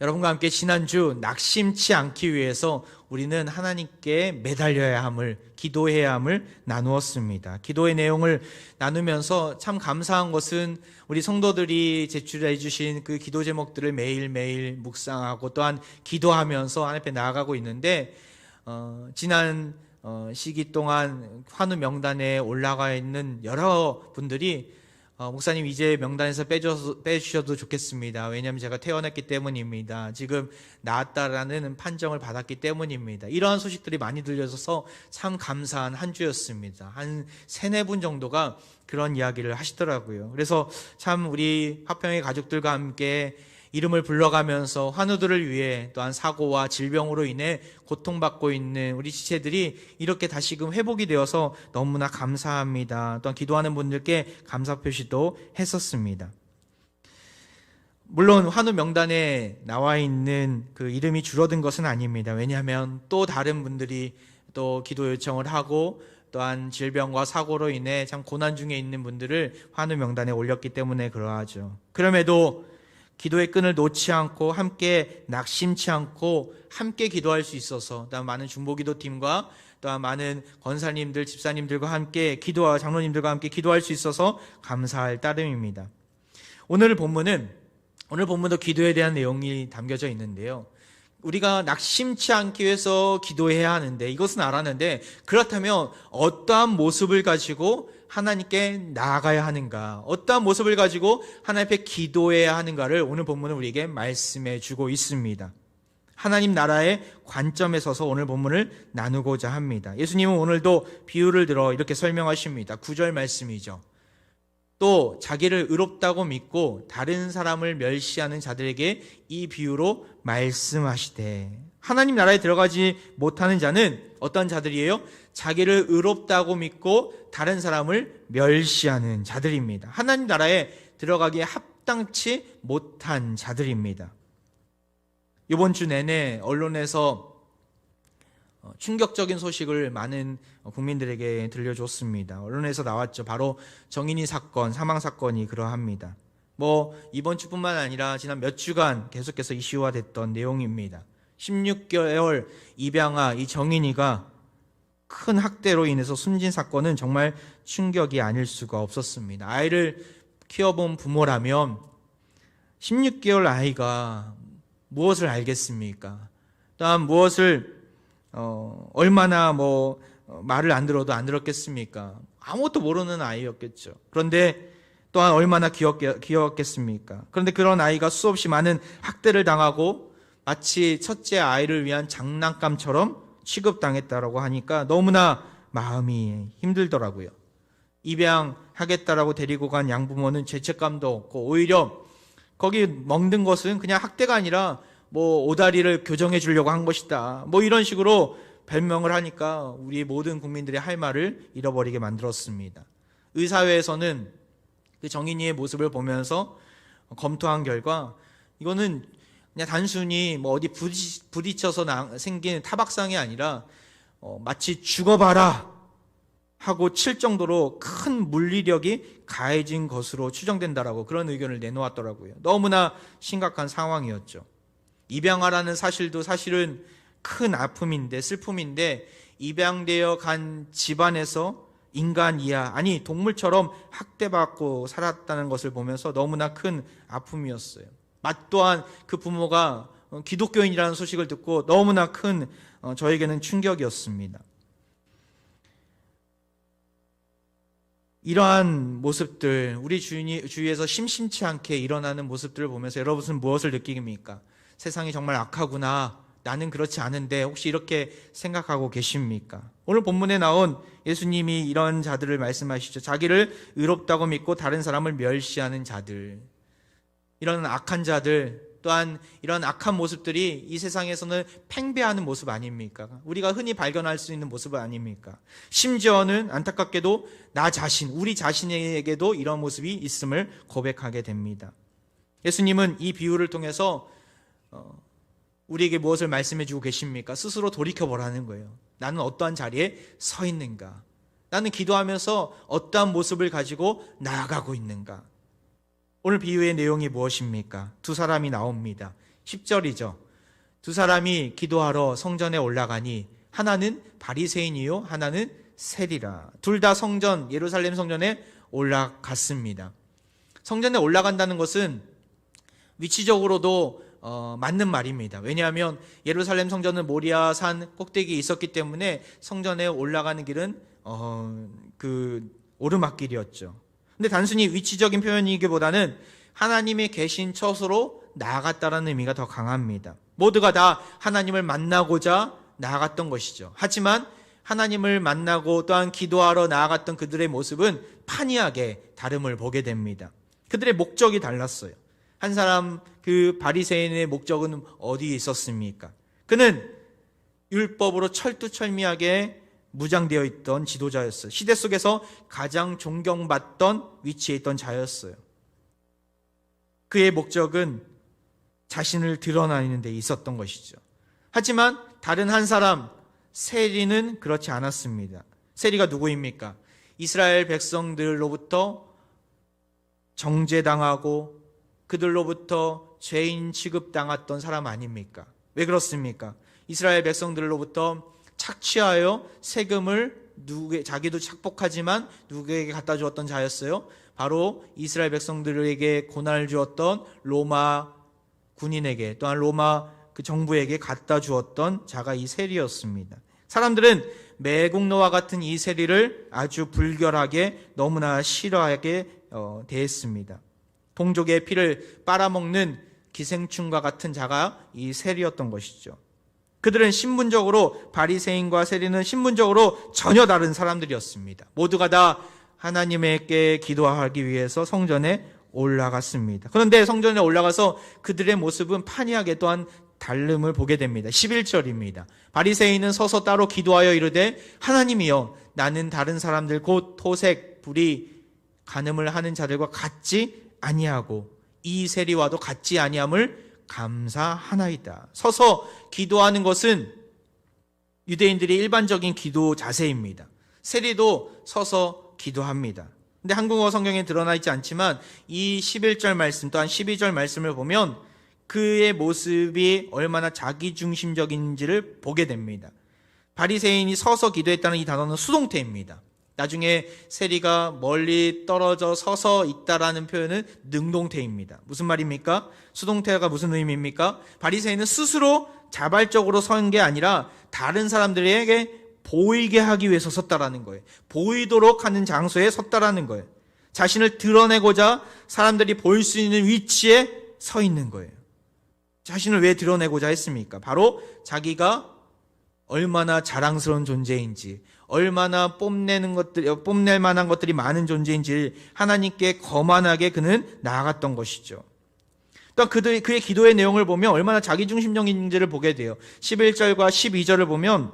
여러분과 함께 지난주 낙심치 않기 위해서 우리는 하나님께 매달려야 함을, 기도해야 함을 나누었습니다. 기도의 내용을 나누면서 참 감사한 것은 우리 성도들이 제출해 주신 그 기도 제목들을 매일매일 묵상하고 또한 기도하면서 하나님 앞에 나아가고 있는데 지난 시기 동안 환우 명단에 올라가 있는 여러 분들이 목사님 이제 명단에서 빼주셔도 좋겠습니다. 왜냐하면 제가 퇴원했기 때문입니다. 지금 나았다라는 판정을 받았기 때문입니다. 이러한 소식들이 많이 들려져서 참 감사한 한 주였습니다. 한 3-4분 정도가 그런 이야기를 하시더라고요. 그래서 참 우리 화평의 가족들과 함께 이름을 불러가면서 환우들을 위해 또한 사고와 질병으로 인해 고통받고 있는 우리 지체들이 이렇게 다시금 회복이 되어서 너무나 감사합니다. 또한 기도하는 분들께 감사 표시도 했었습니다. 물론 환우 명단에 나와 있는 그 이름이 줄어든 것은 아닙니다. 왜냐하면 또 다른 분들이 또 기도 요청을 하고 또한 질병과 사고로 인해 참 고난 중에 있는 분들을 환우 명단에 올렸기 때문에 그러하죠. 그럼에도 기도의 끈을 놓지 않고 함께 낙심치 않고 함께 기도할 수 있어서 또한 많은 중보기도팀과 또한 많은 권사님들, 집사님들과 함께 기도와 장로님들과 함께 기도할 수 있어서 감사할 따름입니다. 오늘 본문도 기도에 대한 내용이 담겨져 있는데요. 우리가 낙심치 않기 위해서 기도해야 하는데 이것은 알았는데 그렇다면 어떠한 모습을 가지고 하나님께 나아가야 하는가, 어떠한 모습을 가지고 하나님 앞에 기도해야 하는가를 오늘 본문은 우리에게 말씀해 주고 있습니다. 하나님 나라의 관점에 서서 오늘 본문을 나누고자 합니다. 예수님은 오늘도 비유를 들어 이렇게 설명하십니다. 9절 말씀이죠. 또 자기를 의롭다고 믿고 다른 사람을 멸시하는 자들에게 이 비유로 말씀하시되, 하나님 나라에 들어가지 못하는 자는 어떤 자들이에요? 자기를 의롭다고 믿고 다른 사람을 멸시하는 자들입니다. 하나님 나라에 들어가기에 합당치 못한 자들입니다. 이번 주 내내 언론에서 충격적인 소식을 많은 국민들에게 들려줬습니다. 언론에서 나왔죠. 바로 정인이 사건, 사망 사건이 그러합니다. 이번 주뿐만 아니라 지난 몇 주간 계속해서 이슈화됐던 내용입니다. 16개월 입양아 이 정인이가 큰 학대로 인해서 숨진 사건은 정말 충격이 아닐 수가 없었습니다. 아이를 키워본 부모라면 16개월 아이가 무엇을 알겠습니까? 또한 무엇을 얼마나 말을 안 들어도 안 들었겠습니까? 아무것도 모르는 아이였겠죠. 그런데 또한 얼마나 귀여웠겠습니까? 그런데 그런 아이가 수없이 많은 학대를 당하고 마치 첫째 아이를 위한 장난감처럼 취급당했다라고 하니까 너무나 마음이 힘들더라고요. 입양하겠다라고 데리고 간 양부모는 죄책감도 없고 오히려 거기 먹는 것은 그냥 학대가 아니라 오다리를 교정해 주려고 한 것이다. 이런 식으로 별명을 하니까 우리 모든 국민들의 할 말을 잃어버리게 만들었습니다. 의사회에서는 그 정인이의 모습을 보면서 검토한 결과 이거는 그냥 단순히 어디 부딪혀서 생긴 타박상이 아니라 마치 죽어봐라 하고 칠 정도로 큰 물리력이 가해진 것으로 추정된다라고 그런 의견을 내놓았더라고요. 너무나 심각한 상황이었죠. 입양아라는 사실도 사실은 큰 아픔인데 슬픔인데 입양되어 간 집안에서 인간 이하 아니 동물처럼 학대받고 살았다는 것을 보면서 너무나 큰 아픔이었어요. 또한 그 부모가 기독교인이라는 소식을 듣고 너무나 큰 저에게는 충격이었습니다. 이러한 모습들, 우리 주위에서 심심치 않게 일어나는 모습들을 보면서 여러분은 무엇을 느끼십니까? 세상이 정말 악하구나. 나는 그렇지 않은데 혹시 이렇게 생각하고 계십니까? 오늘 본문에 나온 예수님이 이런 자들을 말씀하시죠. 자기를 의롭다고 믿고 다른 사람을 멸시하는 자들. 이런 악한 자들, 또한 이런 악한 모습들이 이 세상에서는 팽배하는 모습 아닙니까? 우리가 흔히 발견할 수 있는 모습 아닙니까? 심지어는 안타깝게도 우리 자신에게도 이런 모습이 있음을 고백하게 됩니다. 예수님은 이 비유를 통해서 우리에게 무엇을 말씀해 주고 계십니까? 스스로 돌이켜보라는 거예요. 나는 어떠한 자리에 서 있는가? 나는 기도하면서 어떠한 모습을 가지고 나아가고 있는가? 오늘 비유의 내용이 무엇입니까? 두 사람이 나옵니다. 10절이죠. 두 사람이 기도하러 성전에 올라가니 하나는 바리새인이요 하나는 세리라. 둘 다 성전, 예루살렘 성전에 올라갔습니다. 성전에 올라간다는 것은 위치적으로도 맞는 말입니다. 왜냐하면 예루살렘 성전은 모리아 산 꼭대기에 있었기 때문에 성전에 올라가는 길은 그 오르막길이었죠. 근데 단순히 위치적인 표현이기보다는 하나님이 계신 처소로 나아갔다라는 의미가 더 강합니다. 모두가 다 하나님을 만나고자 나아갔던 것이죠. 하지만 하나님을 만나고 또한 기도하러 나아갔던 그들의 모습은 판이하게 다름을 보게 됩니다. 그들의 목적이 달랐어요. 한 사람 그 바리새인의 목적은 어디에 있었습니까? 그는 율법으로 철두철미하게 무장되어 있던 지도자였어요. 시대 속에서 가장 존경받던 위치에 있던 자였어요. 그의 목적은 자신을 드러내는 데 있었던 것이죠. 하지만 다른 한 사람 세리는 그렇지 않았습니다. 세리가 누구입니까? 이스라엘 백성들로부터 정죄당하고 그들로부터 죄인 취급당했던 사람 아닙니까? 왜 그렇습니까? 이스라엘 백성들로부터 착취하여 세금을 자기도 착복하지만 누구에게 갖다 주었던 자였어요? 바로 이스라엘 백성들에게 고난을 주었던 로마 군인에게 또한 로마 그 정부에게 갖다 주었던 자가 이 세리였습니다. 사람들은 매국노와 같은 이 세리를 아주 불결하게 너무나 싫어하게 대했습니다. 동족의 피를 빨아먹는 기생충과 같은 자가 이 세리였던 것이죠. 그들은 신분적으로 바리새인과 세리는 신분적으로 전혀 다른 사람들이었습니다. 모두가 다 하나님께 기도하기 위해서 성전에 올라갔습니다. 그런데 성전에 올라가서 그들의 모습은 판이하게 또한 다름을 보게 됩니다. 11절입니다. 바리새인은 서서 따로 기도하여 이르되 하나님이여 나는 다른 사람들 곧 토색, 불의, 간음을 하는 자들과 같지 아니하고 이 세리와도 같지 아니함을 감사하나이다. 서서 기도하는 것은 유대인들의 일반적인 기도 자세입니다. 세리도 서서 기도합니다. 근데 한국어 성경에 드러나 있지 않지만 이 11절 말씀 또한 12절 말씀을 보면 그의 모습이 얼마나 자기중심적인지를 보게 됩니다. 바리새인이 서서 기도했다는 이 단어는 수동태입니다. 나중에 세리가 멀리 떨어져 서서 있다라는 표현은 능동태입니다. 무슨 말입니까? 수동태가 무슨 의미입니까? 바리새인은 스스로 자발적으로 선 게 아니라 다른 사람들에게 보이게 하기 위해서 섰다라는 거예요. 보이도록 하는 장소에 섰다라는 거예요. 자신을 드러내고자 사람들이 볼 수 있는 위치에 서 있는 거예요. 자신을 왜 드러내고자 했습니까? 바로 자기가 얼마나 자랑스러운 존재인지, 얼마나 뽐낼 만한 것들이 많은 존재인지 하나님께 거만하게 그는 나아갔던 것이죠. 또 그의 기도의 내용을 보면 얼마나 자기중심적인지를 보게 돼요. 11절과 12절을 보면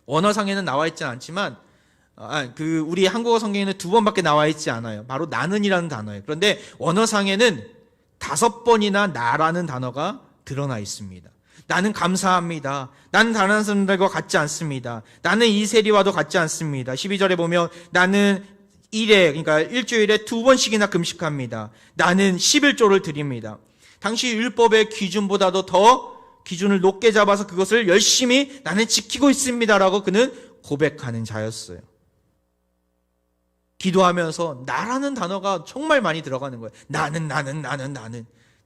원어상에는 나와 있지 않지만 우리 한국어 성경에는 2번밖에 나와 있지 않아요. 바로 나는이라는 단어예요. 그런데 원어상에는 5번이나 나라는 단어가 드러나 있습니다. 나는 감사합니다. 나는 다른 사람들과 같지 않습니다. 나는 이 세리와도 같지 않습니다. 12절에 보면 나는 그러니까 일주일에 2번씩이나 금식합니다. 나는 11조를 드립니다. 당시 율법의 기준보다도 더 기준을 높게 잡아서 그것을 열심히 나는 지키고 있습니다라고 그는 고백하는 자였어요. 기도하면서 나라는 단어가 정말 많이 들어가는 거예요. 나는.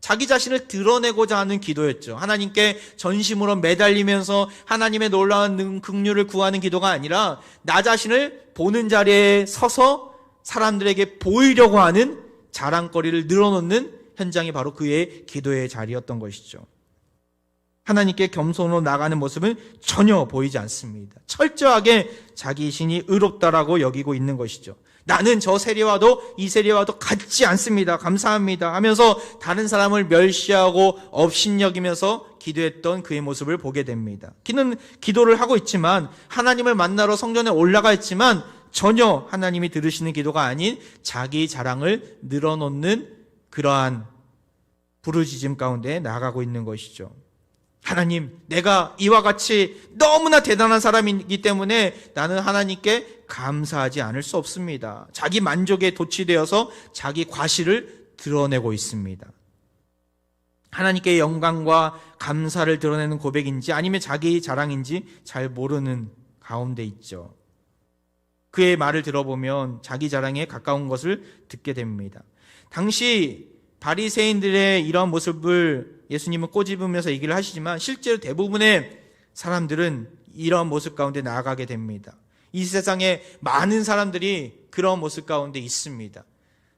자기 자신을 드러내고자 하는 기도였죠. 하나님께 전심으로 매달리면서 하나님의 놀라운 긍휼을 구하는 기도가 아니라 나 자신을 보는 자리에 서서 사람들에게 보이려고 하는 자랑거리를 늘어놓는 현장이 바로 그의 기도의 자리였던 것이죠. 하나님께 겸손으로 나가는 모습은 전혀 보이지 않습니다. 철저하게 자기 신이 의롭다라고 여기고 있는 것이죠. 나는 저 세리와도 이 세리와도 같지 않습니다. 감사합니다 하면서 다른 사람을 멸시하고 업신여기면서 기도했던 그의 모습을 보게 됩니다. 그는 기도를 하고 있지만 하나님을 만나러 성전에 올라가 있지만 전혀 하나님이 들으시는 기도가 아닌 자기 자랑을 늘어놓는 그러한 부르짖음 가운데 나아가고 있는 것이죠. 하나님, 내가 이와 같이 너무나 대단한 사람이기 때문에 나는 하나님께 감사하지 않을 수 없습니다. 자기 만족에 도취되어서 자기 과실을 드러내고 있습니다. 하나님께 영광과 감사를 드러내는 고백인지 아니면 자기 자랑인지 잘 모르는 가운데 있죠. 그의 말을 들어보면 자기 자랑에 가까운 것을 듣게 됩니다. 당시 바리새인들의 이러한 모습을 예수님은 꼬집으면서 얘기를 하시지만 실제로 대부분의 사람들은 이러한 모습 가운데 나아가게 됩니다. 이 세상에 많은 사람들이 그런 모습 가운데 있습니다.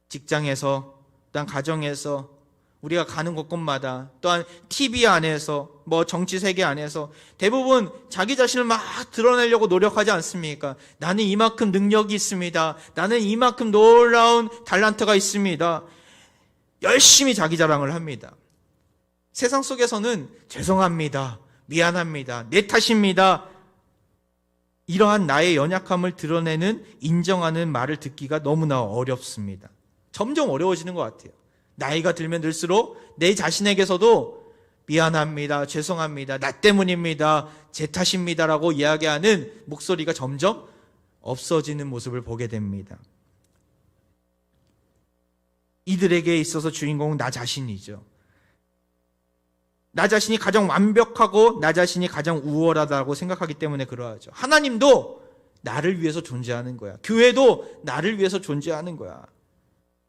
직장에서, 또한 가정에서, 우리가 가는 곳곳마다, 또한 TV 안에서, 정치 세계 안에서 대부분 자기 자신을 막 드러내려고 노력하지 않습니까? 나는 이만큼 능력이 있습니다. 나는 이만큼 놀라운 달란트가 있습니다. 열심히 자기 자랑을 합니다. 세상 속에서는 죄송합니다. 미안합니다. 내 탓입니다. 이러한 나의 연약함을 드러내는, 인정하는 말을 듣기가 너무나 어렵습니다. 점점 어려워지는 것 같아요. 나이가 들면 들수록 내 자신에게서도 미안합니다. 죄송합니다. 나 때문입니다. 제 탓입니다라고 이야기하는 목소리가 점점 없어지는 모습을 보게 됩니다. 이들에게 있어서 주인공은 나 자신이죠. 나 자신이 가장 완벽하고 나 자신이 가장 우월하다고 생각하기 때문에 그러하죠. 하나님도 나를 위해서 존재하는 거야. 교회도 나를 위해서 존재하는 거야.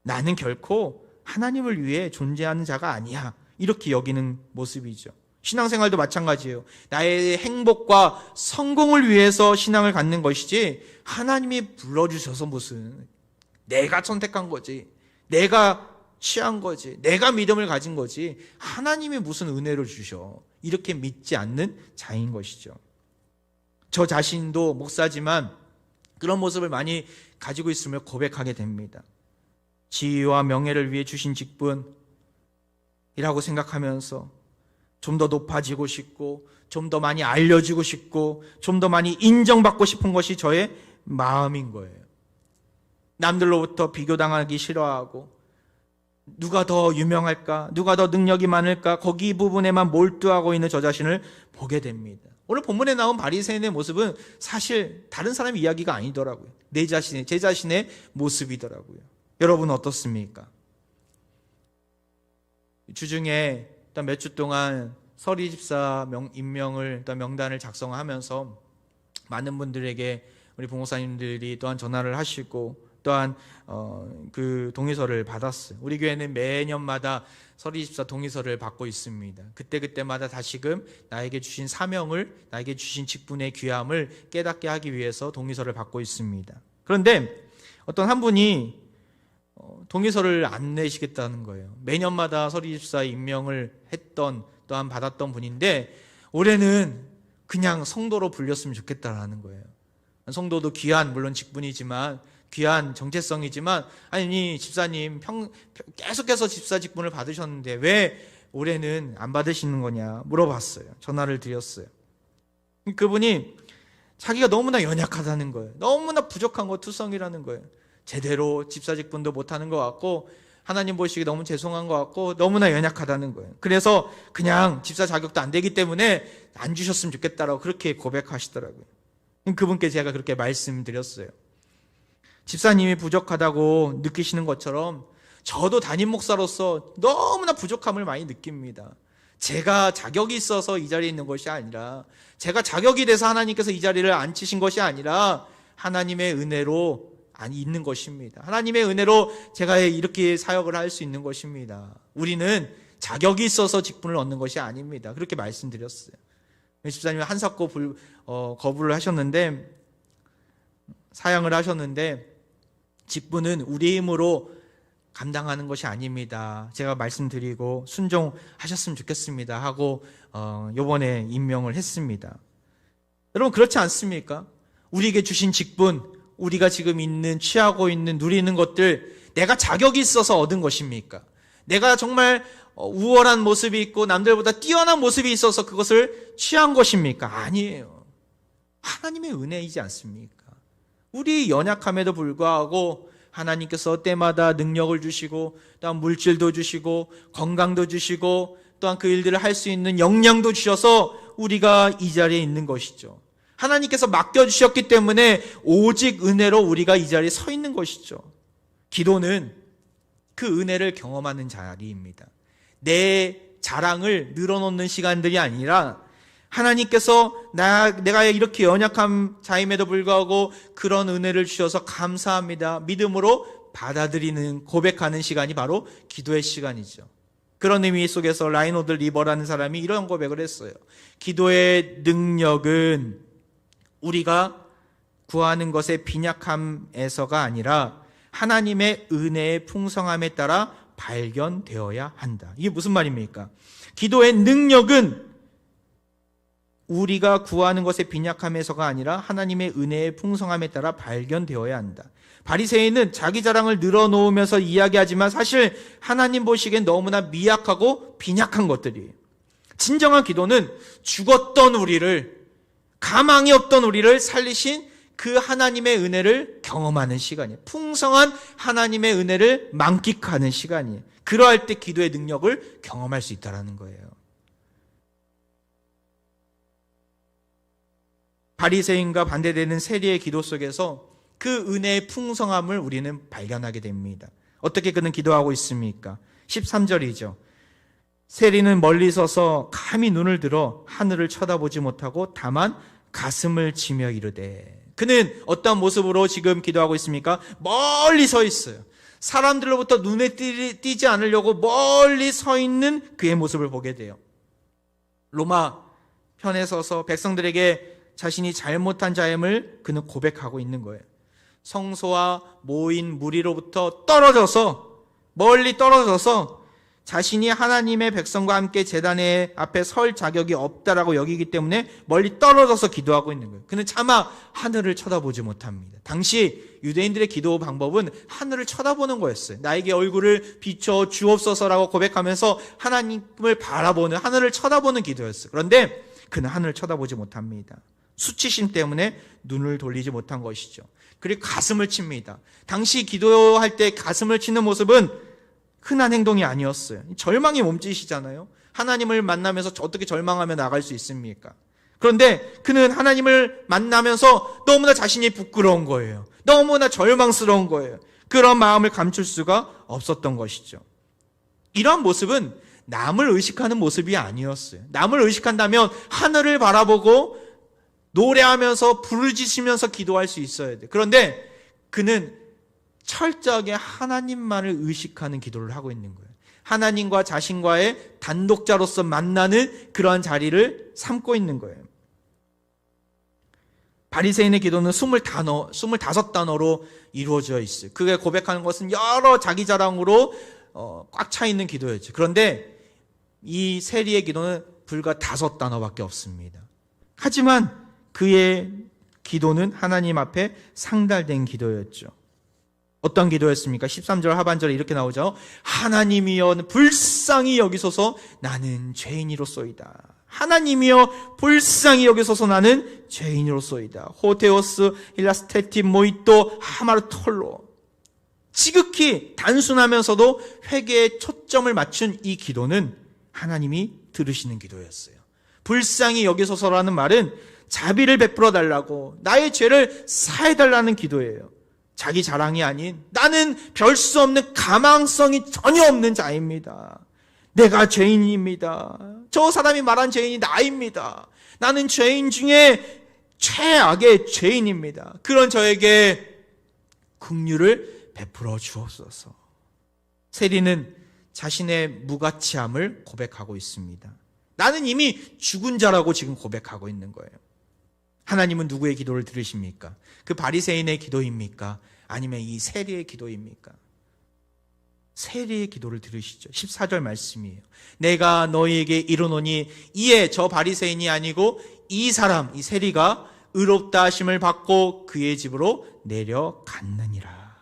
나는 결코 하나님을 위해 존재하는 자가 아니야. 이렇게 여기는 모습이죠. 신앙생활도 마찬가지예요. 나의 행복과 성공을 위해서 신앙을 갖는 것이지 하나님이 불러주셔서 무슨 내가 선택한 거지, 내가 취한 거지, 내가 믿음을 가진 거지 하나님이 무슨 은혜를 주셔. 이렇게 믿지 않는 자인 것이죠. 저 자신도 목사지만 그런 모습을 많이 가지고 있음을 고백하게 됩니다. 지위와 명예를 위해 주신 직분이라고 생각하면서 좀 더 높아지고 싶고 좀 더 많이 알려지고 싶고 좀 더 많이 인정받고 싶은 것이 저의 마음인 거예요. 남들로부터 비교당하기 싫어하고 누가 더 유명할까? 누가 더 능력이 많을까? 거기 부분에만 몰두하고 있는 저 자신을 보게 됩니다. 오늘 본문에 나온 바리새인의 모습은 사실 다른 사람의 이야기가 아니더라고요. 제 자신의 모습이더라고요. 여러분은 어떻습니까? 주중에 몇 주 동안 서리 집사 임명을 명단을 작성하면서 많은 분들에게 우리 부목사님들이 또한 전화를 하시고 또한 그 동의서를 받았어요. 우리 교회는 매년마다 서리 집사 동의서를 받고 있습니다. 그때마다 다시금 나에게 주신 사명을, 나에게 주신 직분의 귀함을 깨닫게 하기 위해서 동의서를 받고 있습니다. 그런데 어떤 한 분이 동의서를 안 내시겠다는 거예요. 매년마다 서리 집사 임명을 했던, 또한 받았던 분인데 올해는 그냥 성도로 불렸으면 좋겠다라는 거예요. 성도도 귀한, 물론 직분이지만 귀한 정체성이지만, 아니 집사님 계속해서 집사 직분을 받으셨는데 왜 올해는 안 받으시는 거냐 물어봤어요. 전화를 드렸어요. 그분이 자기가 너무나 연약하다는 거예요. 너무나 부족한 거, 투성이라는 거예요. 제대로 집사 직분도 못하는 것 같고 하나님 보시기 너무 죄송한 것 같고 너무나 연약하다는 거예요. 그래서 그냥 집사 자격도 안 되기 때문에 안 주셨으면 좋겠다라고 그렇게 고백하시더라고요. 그분께 제가 그렇게 말씀드렸어요. 집사님이 부족하다고 느끼시는 것처럼 저도 담임 목사로서 너무나 부족함을 많이 느낍니다. 제가 자격이 있어서 이 자리에 있는 것이 아니라, 제가 자격이 돼서 하나님께서 이 자리를 앉히신 것이 아니라 하나님의 은혜로 있는 것입니다. 하나님의 은혜로 제가 이렇게 사역을 할 수 있는 것입니다. 우리는 자격이 있어서 직분을 얻는 것이 아닙니다. 그렇게 말씀드렸어요. 집사님이 한사코 거부를 하셨는데, 사양을 하셨는데, 직분은 우리 힘으로 감당하는 것이 아닙니다. 제가 말씀드리고 순종하셨으면 좋겠습니다 하고 이번에 임명을 했습니다. 여러분 그렇지 않습니까? 우리에게 주신 직분, 우리가 지금 취하고 있는, 누리는 것들 내가 자격이 있어서 얻은 것입니까? 내가 정말 우월한 모습이 있고 남들보다 뛰어난 모습이 있어서 그것을 취한 것입니까? 아니에요. 하나님의 은혜이지 않습니까? 우리 연약함에도 불구하고 하나님께서 때마다 능력을 주시고 또한 물질도 주시고 건강도 주시고 또한 그 일들을 할 수 있는 역량도 주셔서 우리가 이 자리에 있는 것이죠. 하나님께서 맡겨주셨기 때문에 오직 은혜로 우리가 이 자리에 서 있는 것이죠. 기도는 그 은혜를 경험하는 자리입니다. 내 자랑을 늘어놓는 시간들이 아니라 하나님께서 내가 이렇게 연약한 자임에도 불구하고 그런 은혜를 주셔서 감사합니다, 믿음으로 받아들이는, 고백하는 시간이 바로 기도의 시간이죠. 그런 의미 속에서 라인호드 리버라는 사람이 이런 고백을 했어요. 기도의 능력은 우리가 구하는 것의 빈약함에서가 아니라 하나님의 은혜의 풍성함에 따라 발견되어야 한다. 이게 무슨 말입니까? 기도의 능력은 우리가 구하는 것의 빈약함에서가 아니라 하나님의 은혜의 풍성함에 따라 발견되어야 한다. 바리새인은 자기 자랑을 늘어놓으면서 이야기하지만 사실 하나님 보시기엔 너무나 미약하고 빈약한 것들이에요. 진정한 기도는 죽었던 우리를, 가망이 없던 우리를 살리신 그 하나님의 은혜를 경험하는 시간이에요. 풍성한 하나님의 은혜를 만끽하는 시간이에요. 그러할 때 기도의 능력을 경험할 수 있다는 거예요. 바리새인과 반대되는 세리의 기도 속에서 그 은혜의 풍성함을 우리는 발견하게 됩니다. 어떻게 그는 기도하고 있습니까? 13절이죠. 세리는 멀리 서서 감히 눈을 들어 하늘을 쳐다보지 못하고 다만 가슴을 치며 이르되. 그는 어떤 모습으로 지금 기도하고 있습니까? 멀리 서 있어요. 사람들로부터 눈에 띄지 않으려고 멀리 서 있는 그의 모습을 보게 돼요. 로마 편에 서서 백성들에게 자신이 잘못한 자임을 그는 고백하고 있는 거예요. 성소와 모인 무리로부터 떨어져서, 멀리 떨어져서 자신이 하나님의 백성과 함께 제단의 앞에 설 자격이 없다라고 여기기 때문에 멀리 떨어져서 기도하고 있는 거예요. 그는 차마 하늘을 쳐다보지 못합니다. 당시 유대인들의 기도 방법은 하늘을 쳐다보는 거였어요. 나에게 얼굴을 비춰 주옵소서라고 고백하면서 하나님을 바라보는, 하늘을 쳐다보는 기도였어요. 그런데 그는 하늘을 쳐다보지 못합니다. 수치심 때문에 눈을 돌리지 못한 것이죠. 그리고 가슴을 칩니다. 당시 기도할 때 가슴을 치는 모습은 흔한 행동이 아니었어요. 절망이 몸짓이잖아요. 하나님을 만나면서 어떻게 절망하며 나갈 수 있습니까? 그런데 그는 하나님을 만나면서 너무나 자신이 부끄러운 거예요. 너무나 절망스러운 거예요. 그런 마음을 감출 수가 없었던 것이죠. 이러한 모습은 남을 의식하는 모습이 아니었어요. 남을 의식한다면 하늘을 바라보고 노래하면서 부르짖으면서 기도할 수 있어야 돼요. 그런데 그는 철저하게 하나님만을 의식하는 기도를 하고 있는 거예요. 하나님과 자신과의 단독자로서 만나는 그러한 자리를 삼고 있는 거예요. 바리새인의 기도는 25단어로 이루어져 있어요. 그게 고백하는 것은 여러 자기 자랑으로 꽉 차 있는 기도였죠. 그런데 이 세리의 기도는 불과 5단어밖에 없습니다. 하지만 그의 기도는 하나님 앞에 상달된 기도였죠. 어떤 기도였습니까? 13절 하반절에 이렇게 나오죠. 하나님이여 불쌍히 여기소서 나는 죄인이로소이다. 하나님이여 불쌍히 여기소서 나는 죄인으로소이다. 호테오스 일라스테티 모이토 하마르톨로. 지극히 단순하면서도 회개에 초점을 맞춘 이 기도는 하나님이 들으시는 기도였어요. 불쌍히 여기소서라는 말은 자비를 베풀어 달라고, 나의 죄를 사해 달라는 기도예요. 자기 자랑이 아닌 나는 별 수 없는 가망성이 전혀 없는 자입니다. 내가 죄인입니다. 저 사람이 말한 죄인이 나입니다. 나는 죄인 중에 최악의 죄인입니다. 그런 저에게 긍휼을 베풀어 주옵소서. 세리는 자신의 무가치함을 고백하고 있습니다. 나는 이미 죽은 자라고 지금 고백하고 있는 거예요. 하나님은 누구의 기도를 들으십니까? 그 바리새인의 기도입니까? 아니면 이 세리의 기도입니까? 세리의 기도를 들으시죠. 14절 말씀이에요. 내가 너희에게 이르노니 이에 저 바리새인이 아니고 이 사람, 이 세리가 의롭다 하심을 받고 그의 집으로 내려갔느니라.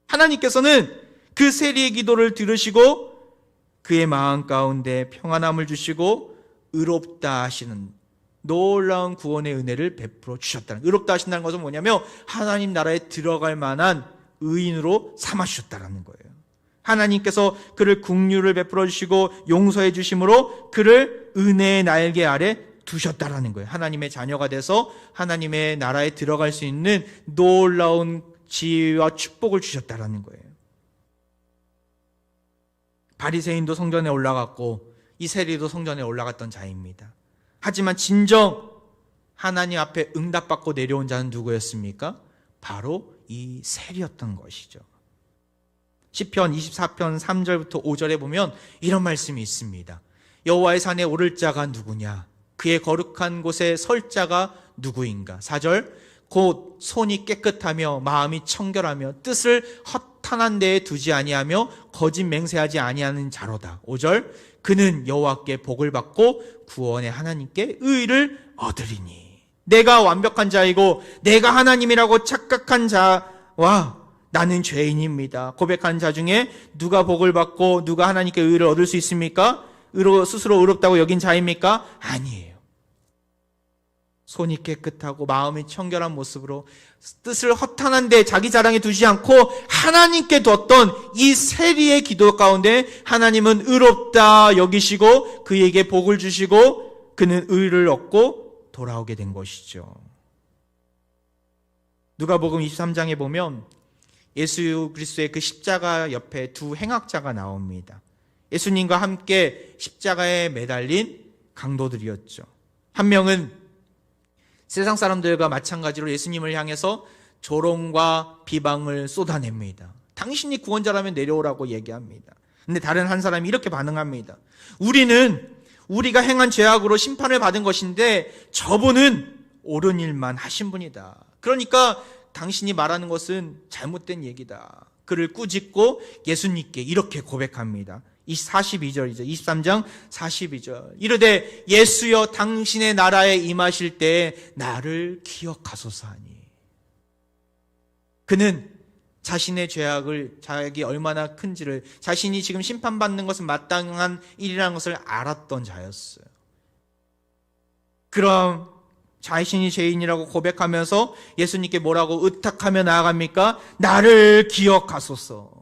하나님께서는 그 세리의 기도를 들으시고 그의 마음 가운데 평안함을 주시고 의롭다 하시는 놀라운 구원의 은혜를 베풀어 주셨다는, 의롭다 하신다는 것은 뭐냐면 하나님 나라에 들어갈 만한 의인으로 삼아 주셨다는 거예요. 하나님께서 그를 긍휼을 베풀어 주시고 용서해 주심으로 그를 은혜의 날개 아래 두셨다라는 거예요. 하나님의 자녀가 돼서 하나님의 나라에 들어갈 수 있는 놀라운 지혜와 축복을 주셨다라는 거예요. 바리새인도 성전에 올라갔고 이 세리도 성전에 올라갔던 자입니다. 하지만 진정 하나님 앞에 응답받고 내려온 자는 누구였습니까? 바로 이 세리였던 것이죠. 시편 24편 3절부터 5절에 보면 이런 말씀이 있습니다. 여호와의 산에 오를 자가 누구냐? 그의 거룩한 곳에 설 자가 누구인가? 4절, 곧 손이 깨끗하며 마음이 청결하며 뜻을 허탄한 데에 두지 아니하며 거짓 맹세하지 아니하는 자로다. 5절, 그는 여호와께 복을 받고 구원의 하나님께 의를 얻으리니. 내가 완벽한 자이고 내가 하나님이라고 착각한 자와 나는 죄인입니다. 고백하는 자 중에 누가 복을 받고 누가 하나님께 의를 얻을 수 있습니까? 스스로 의롭다고 여긴 자입니까? 아니에요. 손이 깨끗하고 마음이 청결한 모습으로 뜻을 허탄한데 자기 자랑에 두지 않고 하나님께 뒀던 이 세리의 기도 가운데 하나님은 의롭다 여기시고 그에게 복을 주시고 그는 의를 얻고 돌아오게 된 것이죠. 누가복음 23장에 보면 예수 그리스도의 그 십자가 옆에 두 행악자가 나옵니다. 예수님과 함께 십자가에 매달린 강도들이었죠. 한 명은 세상 사람들과 마찬가지로 예수님을 향해서 조롱과 비방을 쏟아냅니다. 당신이 구원자라면 내려오라고 얘기합니다. 근데 다른 한 사람이 이렇게 반응합니다. 우리가 행한 죄악으로 심판을 받은 것인데 저분은 옳은 일만 하신 분이다. 그러니까 당신이 말하는 것은 잘못된 얘기다. 그를 꾸짖고 예수님께 이렇게 고백합니다. 42절이죠. 23장 42절. 이르되 예수여 당신의 나라에 임하실 때에 나를 기억하소서 하니. 그는 자신의 죄악을 자기 얼마나 큰지를 자신이 지금 심판받는 것은 마땅한 일이라는 것을 알았던 자였어요. 그럼 자신이 죄인이라고 고백하면서 예수님께 뭐라고 의탁하며 나아갑니까? 나를 기억하소서.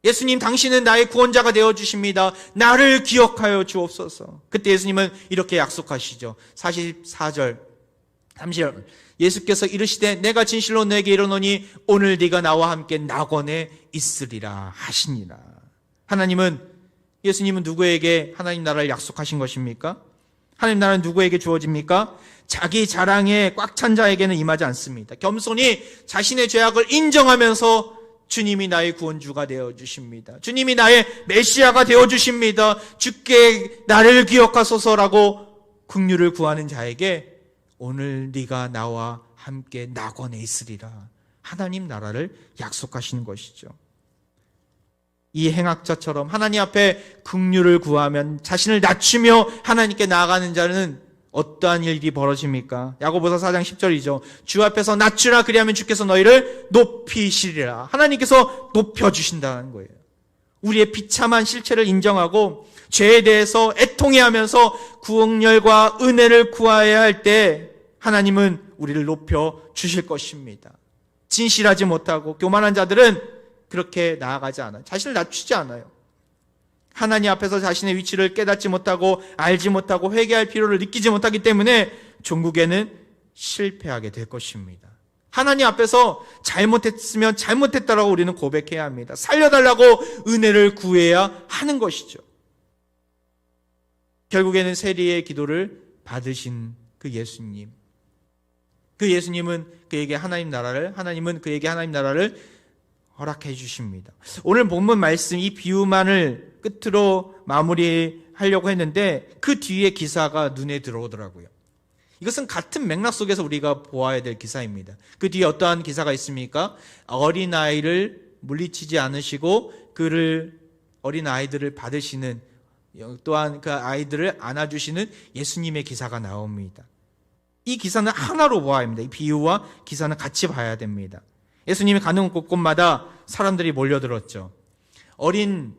예수님 당신은 나의 구원자가 되어주십니다. 나를 기억하여 주옵소서. 그때 예수님은 이렇게 약속하시죠. 44절 30절 예수께서 이르시되 내가 진실로 내게 이르노니 오늘 네가 나와 함께 낙원에 있으리라 하시니라. 예수님은 누구에게 하나님 나라를 약속하신 것입니까? 하나님 나라는 누구에게 주어집니까? 자기 자랑에 꽉 찬 자에게는 임하지 않습니다. 겸손히 자신의 죄악을 인정하면서 주님이 나의 구원주가 되어주십니다. 주님이 나의 메시아가 되어주십니다. 주께 나를 기억하소서라고 긍휼을 구하는 자에게 오늘 네가 나와 함께 낙원에 있으리라. 하나님 나라를 약속하시는 것이죠. 이 행악자처럼 하나님 앞에 긍휼을 구하면 자신을 낮추며 하나님께 나아가는 자는 어떠한 일이 벌어집니까? 야고보서 4장 10절이죠. 주 앞에서 낮추라 그리하면 주께서 너희를 높이시리라. 하나님께서 높여주신다는 거예요. 우리의 비참한 실체를 인정하고 죄에 대해서 애통해하면서 구원열과 은혜를 구해야 할 때 하나님은 우리를 높여주실 것입니다. 진실하지 못하고 교만한 자들은 그렇게 나아가지 않아요. 자신을 낮추지 않아요. 하나님 앞에서 자신의 위치를 깨닫지 못하고 알지 못하고 회개할 필요를 느끼지 못하기 때문에 종국에는 실패하게 될 것입니다. 하나님 앞에서 잘못했으면 잘못했다라고 우리는 고백해야 합니다. 살려달라고 은혜를 구해야 하는 것이죠. 결국에는 세리의 기도를 받으신 그 예수님. 그 예수님은 그에게 하나님은 그에게 하나님 나라를 허락해 주십니다. 오늘 본문 말씀 이 비유만을 끝으로 마무리하려고 했는데 그 뒤에 기사가 눈에 들어오더라고요. 이것은 같은 맥락 속에서 우리가 보아야 될 기사입니다. 그 뒤에 어떠한 기사가 있습니까? 어린아이를 물리치지 않으시고 어린아이들을 받으시는 또한 그 아이들을 안아주시는 예수님의 기사가 나옵니다. 이 기사는 하나로 보아야 합니다. 이 비유와 기사는 같이 봐야 됩니다. 예수님이 가는 곳곳마다 사람들이 몰려들었죠. 어린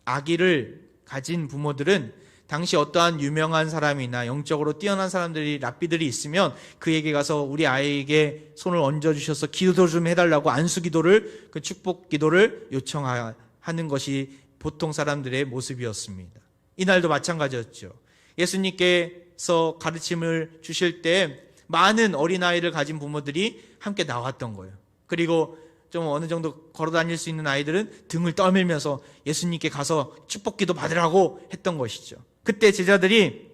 아기를 가진 부모들은 당시 어떠한 유명한 사람이나 영적으로 뛰어난 사람들이 랍비들이 있으면 그에게 가서 우리 아이에게 손을 얹어주셔서 기도 좀 해달라고 안수기도를 그 축복기도를 요청하는 것이 보통 사람들의 모습이었습니다. 이날도 마찬가지였죠. 예수님께서 가르침을 주실 때 많은 어린아이를 가진 부모들이 함께 나왔던 거예요. 그리고 좀 어느 정도 걸어 다닐 수 있는 아이들은 등을 떠밀면서 예수님께 가서 축복기도 받으라고 했던 것이죠. 그때 제자들이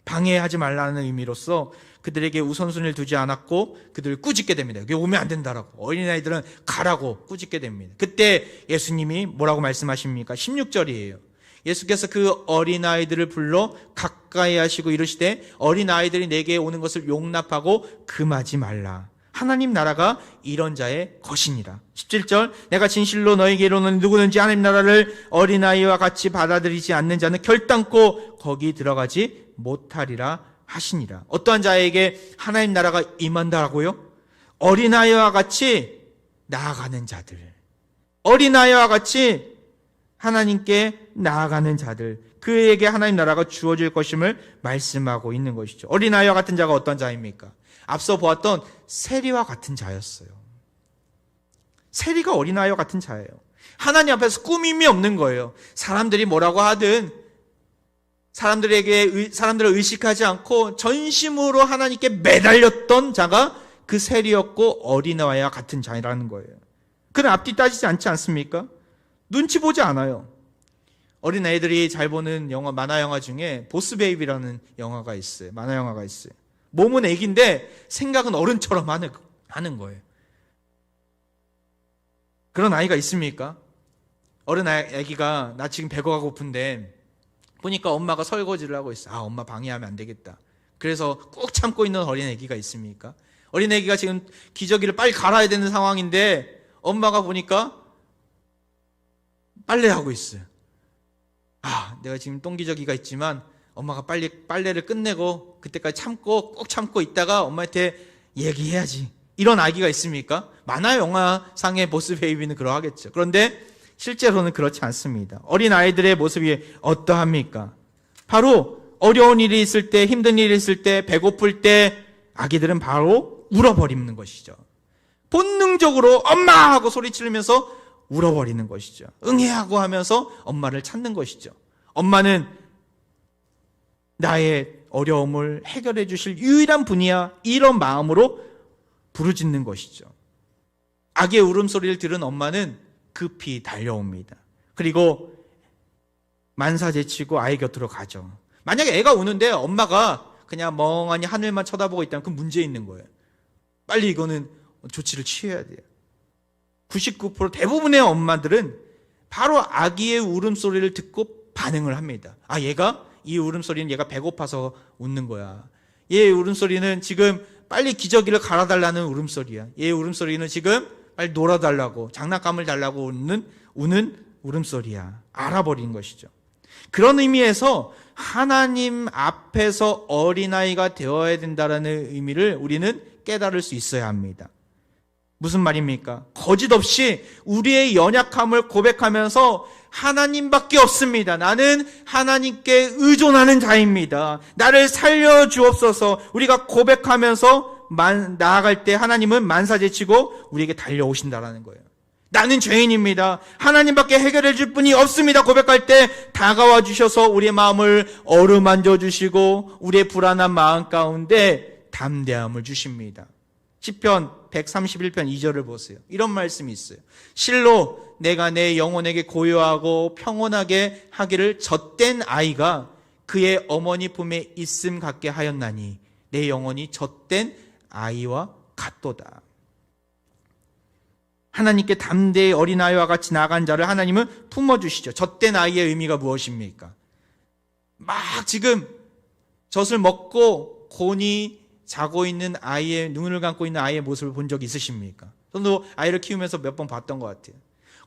방해하지 말라는 의미로서 그들에게 우선순위를 두지 않았고 그들을 꾸짖게 됩니다. 여기 오면 안 된다라고. 어린아이들은 가라고 꾸짖게 됩니다. 그때 예수님이 뭐라고 말씀하십니까? 16절이에요. 예수께서 그 어린아이들을 불러 가까이 하시고 이르시되 어린아이들이 내게 오는 것을 용납하고 금하지 말라. 하나님 나라가 이런 자의 것이니라. 17절 내가 진실로 너에게 이르노니 누구든지 하나님 나라를 어린아이와 같이 받아들이지 않는 자는 결단코 거기 들어가지 못하리라 하시니라. 어떠한 자에게 하나님 나라가 임한다라고요? 어린아이와 같이 나아가는 자들, 어린아이와 같이 하나님께 나아가는 자들, 그에게 하나님 나라가 주어질 것임을 말씀하고 있는 것이죠. 어린아이와 같은 자가 어떤 자입니까? 앞서 보았던 세리와 같은 자였어요. 세리가 어린아이와 같은 자예요. 하나님 앞에서 꾸밈이 없는 거예요. 사람들이 뭐라고 하든 사람들을 의식하지 않고 전심으로 하나님께 매달렸던 자가 그 세리였고 어린아이와 같은 자라는 거예요. 그는 앞뒤 따지지 않지 않습니까? 눈치 보지 않아요. 어린아이들이 잘 보는 영화, 만화 영화 중에 보스 베이비라는 영화가 있어요. 만화 영화가 있어요. 몸은 애기인데 생각은 어른처럼 하는 거예요. 그런 아이가 있습니까? 어른 아기가 나 지금 배가 고픈데 보니까 엄마가 설거지를 하고 있어. 아, 엄마 방해하면 안 되겠다. 그래서 꾹 참고 있는 어린 아기가 있습니까? 어린 아기가 지금 기저귀를 빨리 갈아야 되는 상황인데 엄마가 보니까 빨래하고 있어요. 아, 내가 지금 똥기저귀가 있지만 엄마가 빨리 빨래를 끝내고 그때까지 꼭 참고 있다가 엄마한테 얘기해야지. 이런 아기가 있습니까? 만화 영화상의 보스 베이비는 그러하겠죠. 그런데 실제로는 그렇지 않습니다. 어린 아이들의 모습이 어떠합니까? 바로 어려운 일이 있을 때, 힘든 일이 있을 때, 배고플 때 아기들은 바로 울어버리는 것이죠. 본능적으로 엄마! 하고 소리치면서 울어버리는 것이죠. 응애하고 하면서 엄마를 찾는 것이죠. 엄마는 나의 어려움을 해결해 주실 유일한 분이야. 이런 마음으로 부르짖는 것이죠. 아기의 울음소리를 들은 엄마는 급히 달려옵니다. 그리고 만사제치고 아이 곁으로 가죠. 만약에 애가 우는데 엄마가 그냥 멍하니 하늘만 쳐다보고 있다면 그 문제 있는 거예요. 빨리 이거는 조치를 취해야 돼요. 99% 대부분의 엄마들은 바로 아기의 울음소리를 듣고 반응을 합니다. 아, 이 울음소리는 얘가 배고파서 웃는 거야. 얘의 울음소리는 지금 빨리 기저귀를 갈아달라는 울음소리야. 얘의 울음소리는 지금 빨리 놀아달라고, 장난감을 달라고 우는 울음소리야. 알아버린 것이죠. 그런 의미에서 하나님 앞에서 어린아이가 되어야 된다는 의미를 우리는 깨달을 수 있어야 합니다. 무슨 말입니까? 거짓 없이 우리의 연약함을 고백하면서 하나님밖에 없습니다. 나는 하나님께 의존하는 자입니다. 나를 살려주옵소서. 우리가 고백하면서 나아갈 때 하나님은 만사제치고 우리에게 달려오신다라는 거예요. 나는 죄인입니다. 하나님밖에 해결해 줄 분이 없습니다. 고백할 때 다가와 주셔서 우리의 마음을 어루만져 주시고 우리의 불안한 마음 가운데 담대함을 주십니다. 시편 131편 2절을 보세요. 이런 말씀이 있어요. 실로 내가 내 영혼에게 고요하고 평온하게 하기를 젖된 아이가 그의 어머니 품에 있음 같게 하였나니 내 영혼이 젖된 아이와 같도다. 하나님께 담대히 어린아이와 같이 나아간 자를 하나님은 품어주시죠. 젖된 아이의 의미가 무엇입니까? 막 지금 젖을 먹고 곤히 자고 있는 아이의, 눈을 감고 있는 아이의 모습을 본 적 있으십니까? 저도 아이를 키우면서 몇 번 봤던 것 같아요.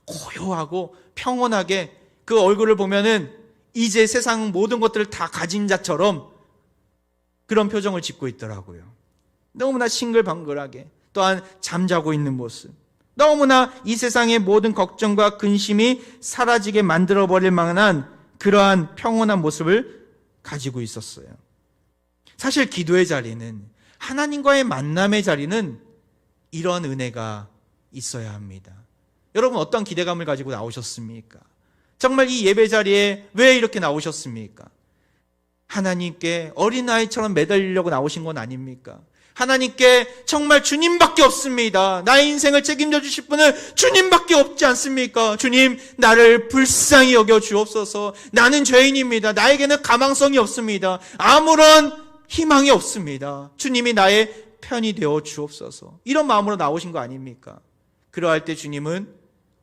고요하고 평온하게 그 얼굴을 보면은 이제 세상 모든 것들을 다 가진 자처럼 그런 표정을 짓고 있더라고요. 너무나 싱글벙글하게, 또한 잠자고 있는 모습, 너무나 이 세상의 모든 걱정과 근심이 사라지게 만들어버릴 만한 그러한 평온한 모습을 가지고 있었어요. 사실 기도의 자리는, 하나님과의 만남의 자리는 이러한 은혜가 있어야 합니다. 여러분 어떤 기대감을 가지고 나오셨습니까? 정말 이 예배 자리에 왜 이렇게 나오셨습니까? 하나님께 어린아이처럼 매달리려고 나오신 건 아닙니까? 하나님께 정말 주님밖에 없습니다. 나의 인생을 책임져 주실 분은 주님밖에 없지 않습니까? 주님, 나를 불쌍히 여겨 주옵소서. 나는 죄인입니다. 나에게는 가망성이 없습니다. 아무런 희망이 없습니다. 주님이 나의 편이 되어 주옵소서. 이런 마음으로 나오신 거 아닙니까? 그러할 때 주님은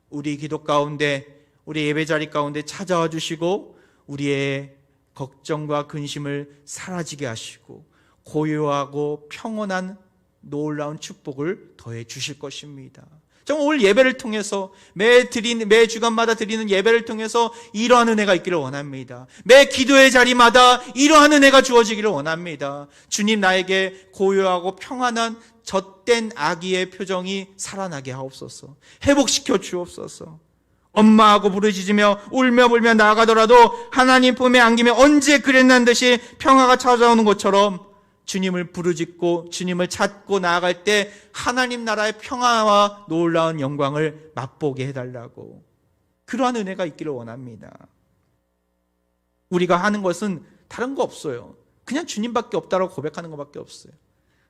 우리 기도 가운데, 우리 예배 자리 가운데 찾아와 주시고 우리의 걱정과 근심을 사라지게 하시고 고요하고 평온한 놀라운 축복을 더해 주실 것입니다. 정말 오늘 예배를 통해서 매 주간마다 드리는 예배를 통해서 이러한 은혜가 있기를 원합니다. 매 기도의 자리마다 이러한 은혜가 주어지기를 원합니다. 주님, 나에게 고요하고 평안한 젖된 아기의 표정이 살아나게 하옵소서. 회복시켜 주옵소서. 엄마하고 부르짖으며 울며 불며 나아가더라도 하나님 품에 안기며 언제 그랬난 듯이 평화가 찾아오는 것처럼 주님을 부르짖고 주님을 찾고 나아갈 때 하나님 나라의 평화와 놀라운 영광을 맛보게 해달라고, 그러한 은혜가 있기를 원합니다. 우리가 하는 것은 다른 거 없어요. 그냥 주님밖에 없다라고 고백하는 것밖에 없어요.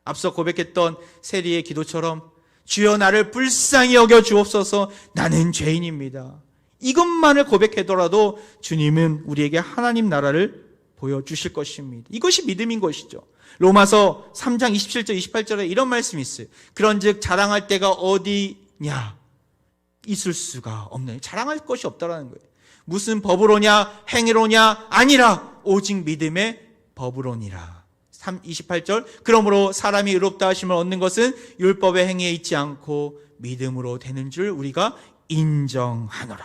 앞서 고백했던 세리의 기도처럼 주여 나를 불쌍히 여겨 주옵소서. 나는 죄인입니다. 이것만을 고백하더라도 주님은 우리에게 하나님 나라를 보여주실 것입니다. 이것이 믿음인 것이죠. 로마서 3장 27절 28절에 이런 말씀이 있어요. 그런즉 자랑할 데가 어디냐? 있을 수가 없네. 자랑할 것이 없다라는 거예요. 무슨 법으로냐 행위로냐? 아니라 오직 믿음의 법으로니라. 28절 그러므로 사람이 의롭다 하심을 얻는 것은 율법의 행위에 있지 않고 믿음으로 되는 줄 우리가 인정하노라.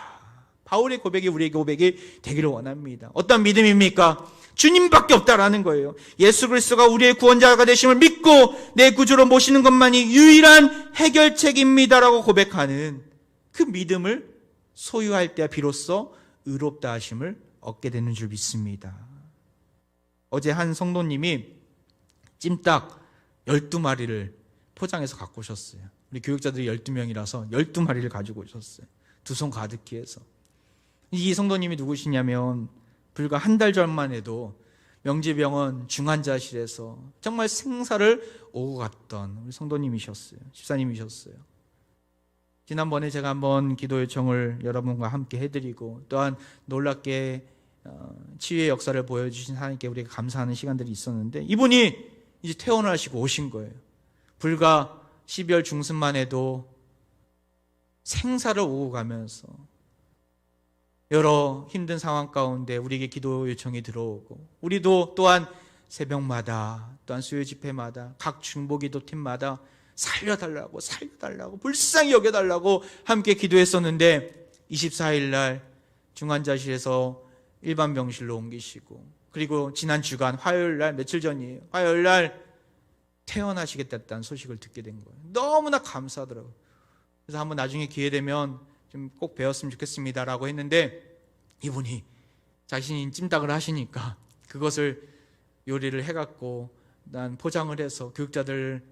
바울의 고백이 우리의 고백이 되기를 원합니다. 어떤 믿음입니까? 주님밖에 없다라는 거예요. 예수 그리스도가 우리의 구원자가 되심을 믿고 내 구주로 모시는 것만이 유일한 해결책입니다라고 고백하는 그 믿음을 소유할 때 비로소 의롭다 하심을 얻게 되는 줄 믿습니다. 어제 한 성도님이 찜닭 12마리를 포장해서 갖고 오셨어요. 우리 교육자들이 12명이라서 12마리를 가지고 오셨어요. 두 손 가득히 해서. 이 성도님이 누구시냐면 불과 한 달 전만 해도 명지병원 중환자실에서 정말 생사를 오고 갔던 우리 성도님이셨어요. 집사님이셨어요. 지난번에 제가 한번 기도 요청을 여러분과 함께 해드리고 또한 놀랍게 치유의 역사를 보여주신 하나님께 우리가 감사하는 시간들이 있었는데 이분이 이제 퇴원을 하시고 오신 거예요. 불과 12월 중순만 해도 생사를 오고 가면서 여러 힘든 상황 가운데 우리에게 기도 요청이 들어오고 우리도 또한 새벽마다 또한 수요 집회마다 각 중보기도팀마다 살려달라고 불쌍히 여겨달라고 함께 기도했었는데 24일 날 중환자실에서 일반 병실로 옮기시고 그리고 지난 주간 화요일 날 며칠 전이에요. 화요일 날 퇴원하시겠다는 소식을 듣게 된 거예요. 너무나 감사하더라고요. 그래서 한번 나중에 기회 되면 좀 꼭 배웠으면 좋겠습니다라고 했는데 이분이 자신이 찜닭을 하시니까 그것을 요리를 해갖고 난 포장을 해서 교육자들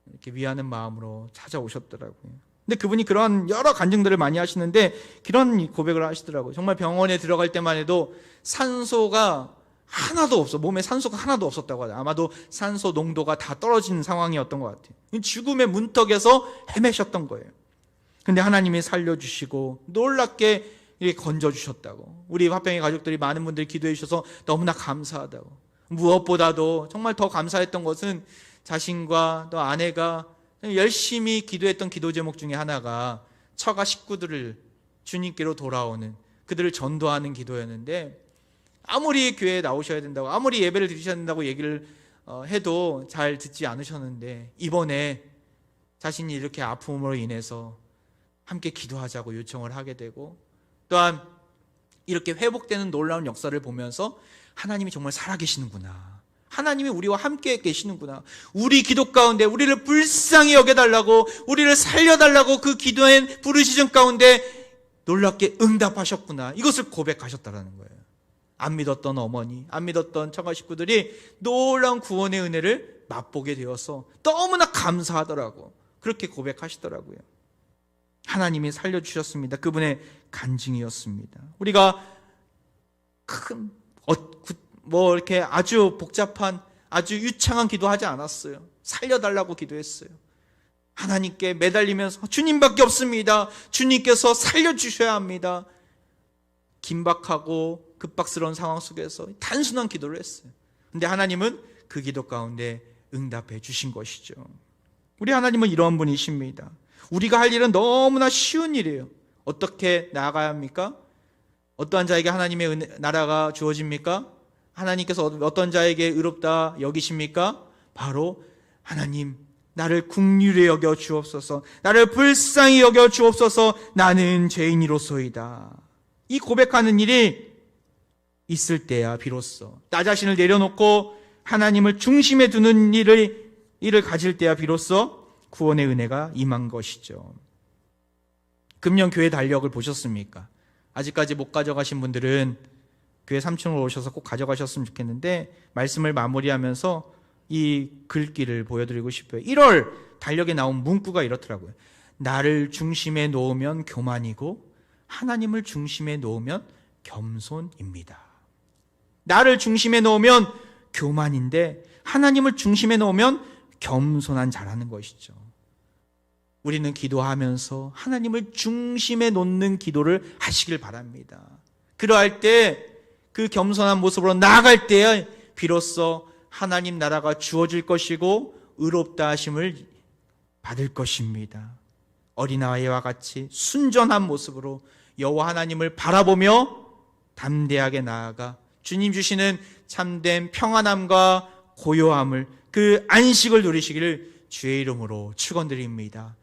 이렇게 위하는 마음으로 찾아오셨더라고요. 근데 그분이 그런 여러 간증들을 많이 하시는데 그런 고백을 하시더라고요. 정말 병원에 들어갈 때만 해도 산소가 하나도 없어. 몸에 산소가 하나도 없었다고 하죠. 아마도 산소 농도가 다 떨어진 상황이었던 것 같아요. 죽음의 문턱에서 헤매셨던 거예요. 근데 하나님이 살려주시고 놀랍게 이렇게 건져주셨다고. 우리 화평의 가족들이 많은 분들이 기도해 주셔서 너무나 감사하다고. 무엇보다도 정말 더 감사했던 것은 자신과 또 아내가 열심히 기도했던 기도 제목 중에 하나가 처가 식구들을 주님께로 돌아오는 그들을 전도하는 기도였는데 아무리 교회에 나오셔야 된다고 아무리 예배를 드리셔야 된다고 얘기를 해도 잘 듣지 않으셨는데 이번에 자신이 이렇게 아픔으로 인해서 함께 기도하자고 요청을 하게 되고 또한 이렇게 회복되는 놀라운 역사를 보면서 하나님이 정말 살아계시는구나. 하나님이 우리와 함께 계시는구나. 우리 기도 가운데 우리를 불쌍히 여겨달라고 우리를 살려달라고 그 기도의 부르시는 가운데 놀랍게 응답하셨구나. 이것을 고백하셨다는 거예요. 안 믿었던 어머니, 안 믿었던 처가 식구들이 놀라운 구원의 은혜를 맛보게 되어서 너무나 감사하더라고. 그렇게 고백하시더라고요. 하나님이 살려주셨습니다. 그분의 간증이었습니다. 우리가 이렇게 아주 복잡한 아주 유창한 기도하지 않았어요. 살려달라고 기도했어요. 하나님께 매달리면서 주님밖에 없습니다. 주님께서 살려주셔야 합니다. 긴박하고 급박스러운 상황 속에서 단순한 기도를 했어요. 근데 하나님은 그 기도 가운데 응답해 주신 것이죠. 우리 하나님은 이러한 분이십니다. 우리가 할 일은 너무나 쉬운 일이에요. 어떻게 나아가야 합니까? 어떠한 자에게 하나님의 나라가 주어집니까? 하나님께서 어떤 자에게 의롭다 여기십니까? 바로 하나님, 나를 긍휼히 여겨 주옵소서, 나를 불쌍히 여겨 주옵소서, 나는 죄인이로소이다. 이 고백하는 일이 있을 때야 비로소, 나 자신을 내려놓고 하나님을 중심에 두는 일을 가질 때야 비로소 구원의 은혜가 임한 것이죠. 금년 교회 달력을 보셨습니까? 아직까지 못 가져가신 분들은 교회 3층으로 오셔서 꼭 가져가셨으면 좋겠는데, 말씀을 마무리하면서 이 글귀를 보여드리고 싶어요. 1월 달력에 나온 문구가 이렇더라고요. 나를 중심에 놓으면 교만이고 하나님을 중심에 놓으면 겸손입니다. 나를 중심에 놓으면 교만인데 하나님을 중심에 놓으면 겸손한 자라는 것이죠. 우리는 기도하면서 하나님을 중심에 놓는 기도를 하시길 바랍니다. 그러할 때, 그 겸손한 모습으로 나아갈 때에 비로소 하나님 나라가 주어질 것이고 의롭다 하심을 받을 것입니다. 어린아이와 같이 순전한 모습으로 여호와 하나님을 바라보며 담대하게 나아가 주님 주시는 참된 평안함과 고요함을, 그 안식을 누리시기를 주의 이름으로 축원드립니다.